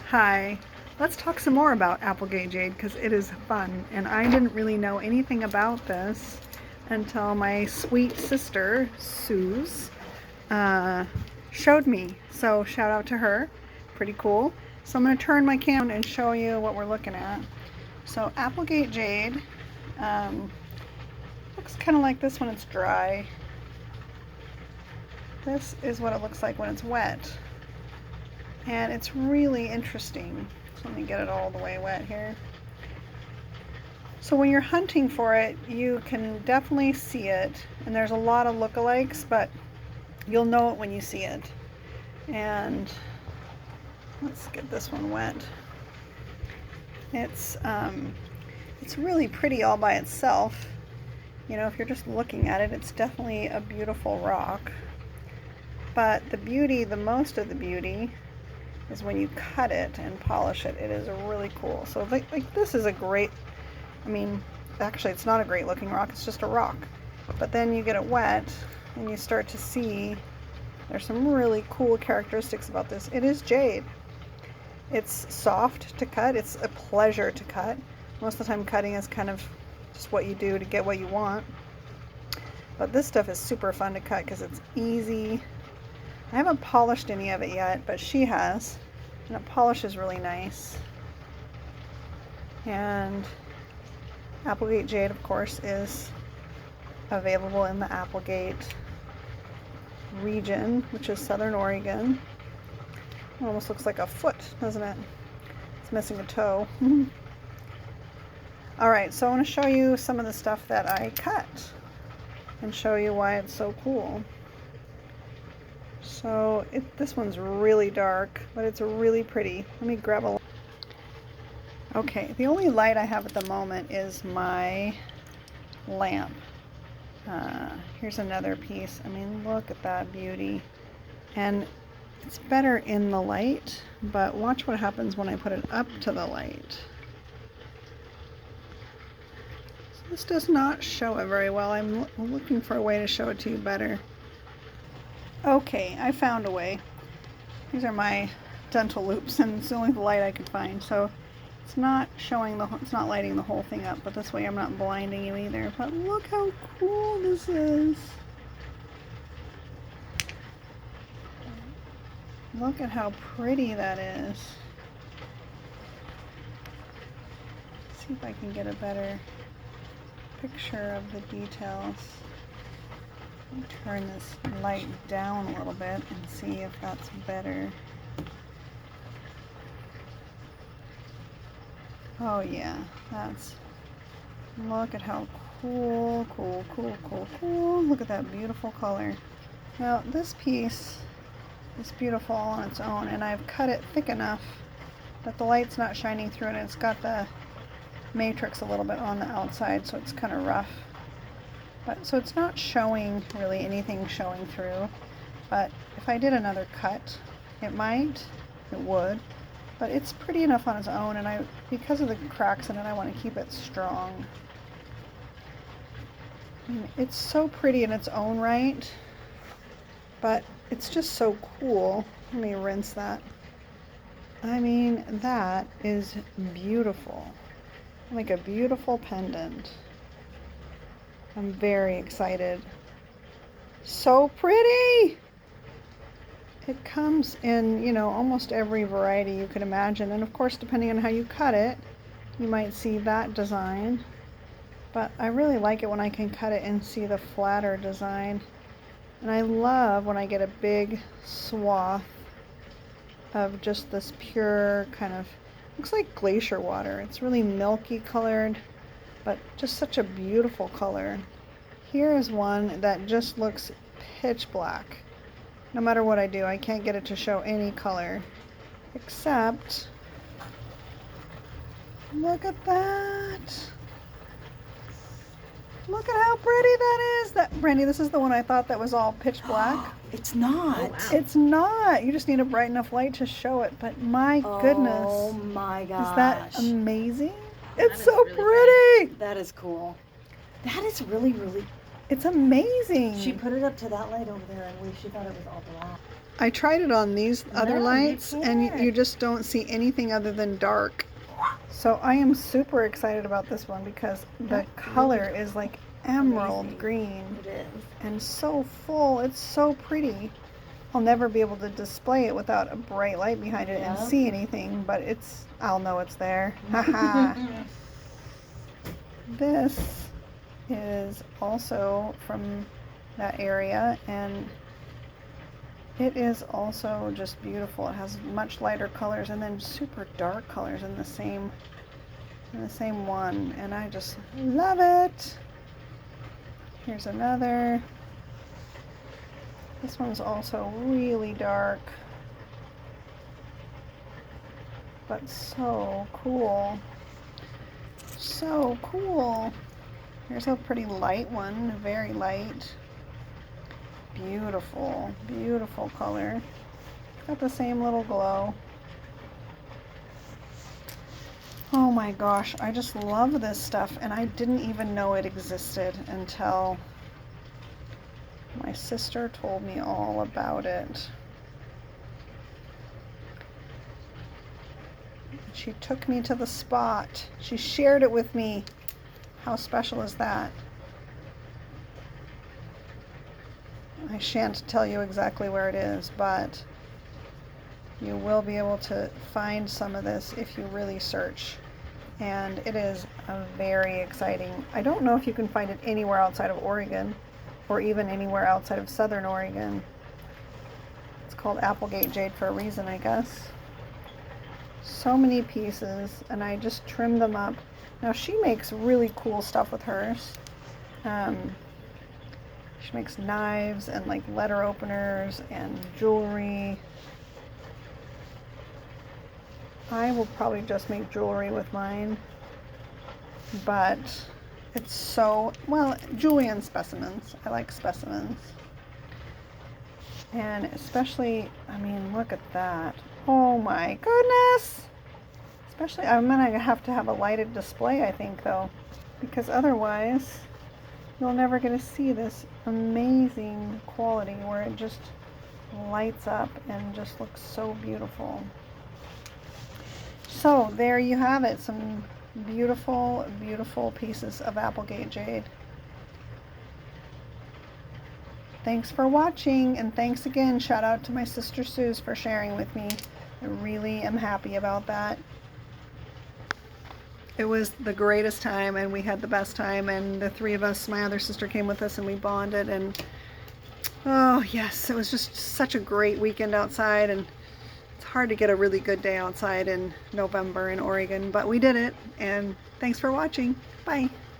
Hi, let's talk some more about Applegate Jade because it is fun, and I didn't really know anything about this until my sweet sister, Suze, showed me. So shout out to her, pretty cool. So I'm going to turn my camera and show you what we're looking at. So Applegate Jade looks kind of like this when it's dry. This is what it looks like when it's wet. And it's really interesting. So let me get it all the way wet here. So when you're hunting for it, you can definitely see it. And there's a lot of lookalikes, but you'll know it when you see it. And let's get this one wet. It's really pretty all by itself. You know, if you're just looking at it, it's definitely a beautiful rock. But the beauty, the most of the beauty, is when you cut it and polish it. It is really cool. So like this is a great, I mean, actually it's not a great looking rock, it's just a rock. But then you get it wet and you start to see there's some really cool characteristics about this. It is jade. It's soft to cut. It's a pleasure to cut. Most of the time cutting is kind of just what you do to get what you want. But this stuff is super fun to cut because it's easy. I haven't polished any of it yet, but she has, and it polishes really nice. And Applegate Jade, of course, is available in the Applegate region, which is Southern Oregon. It almost looks like a foot, doesn't it? It's missing a toe. Alright, so I want to show you some of the stuff that I cut and show you why it's so cool. So this one's really dark, but it's really pretty. Let me grab a... Okay, the only light I have at the moment is my lamp. Here's another piece. I mean, look at that beauty. And it's better in the light, but watch what happens when I put it up to the light. So this does not show it very well. I'm looking for a way to show it to you better. Okay, I found a way. These are my dental loops, and it's the only light I could find. So it's not showing it's not lighting the whole thing up, but this way I'm not blinding you either. But look how cool this is. Look at how pretty that is. Let's see if I can get a better picture of the details. Let me turn this light down a little bit and see if that's better. Oh yeah, look at how cool. Look at that beautiful color. Now this piece is beautiful on its own, and I've cut it thick enough that the light's not shining through, and it's got the matrix a little bit on the outside, so it's kind of rough. So it's not showing really anything showing through, but if I did another cut, it would, but it's pretty enough on its own, and because of the cracks in it, I want to keep it strong. I mean, it's so pretty in its own right, but it's just so cool. Let me rinse that. I mean, that is beautiful. Like a beautiful pendant. I'm very excited. So pretty! It comes in, you know, almost every variety you could imagine. And of course, depending on how you cut it, you might see that design. But I really like it when I can cut it and see the flatter design. And I love when I get a big swath of just this pure kind of, looks like glacier water. It's really milky colored, but just such a beautiful color. Here is one that just looks pitch black. No matter what I do, I can't get it to show any color, except, look at that. Look at how pretty that is. Brandy, this is the one I thought that was all pitch black. It's not. Oh, wow. It's not. You just need a bright enough light to show it. But my goodness. Oh my gosh. Is that amazing? That It's is so really pretty. That is cool. That is really, really It's amazing. She put it up to that light over there, and she thought it was all black. I tried it on these other No, you lights, and you can't. just don't see anything other than dark. So I am super excited about this one because the color is like emerald Amazing. green It is. and so full. It's so pretty. I'll never be able to display it without a bright light behind it and Yep. see anything, but I'll know it's there. Haha. This is also from that area, and it is also just beautiful. It has much lighter colors and then super dark colors in the same one, and I just love it. Here's another. This one's also really dark, but so cool. So cool. Here's a pretty light one, very light. Beautiful, beautiful color. Got the same little glow. Oh my gosh, I just love this stuff, and I didn't even know it existed until my sister told me all about it. She took me to the spot. She shared it with me. How special is that? I shan't tell you exactly where it is, but you will be able to find some of this if you really search. And it is very exciting. I don't know if you can find it anywhere outside of Oregon, or even anywhere outside of Southern Oregon. It's called Applegate Jade for a reason, I guess. So many pieces, and I just trimmed them up. Now she makes really cool stuff with hers. She makes knives and like letter openers and jewelry. I will probably just make jewelry with mine, but it's so, well, jewelry and specimens. I like specimens. And especially, I mean, look at that. Oh my goodness. Especially, I'm gonna have to have a lighted display, I think, though, because otherwise you'll never get to see this amazing quality where it just lights up and just looks so beautiful. So there you have it, some beautiful, beautiful pieces of Applegate Jade. Thanks for watching, and thanks again. Shout out to my sister Suze for sharing with me. I really am happy about that. It was the greatest time, and we had the best time, and the three of us, my other sister came with us, and we bonded, and oh yes, it was just such a great weekend outside, and it's hard to get a really good day outside in November in Oregon, but we did it, and thanks for watching. Bye.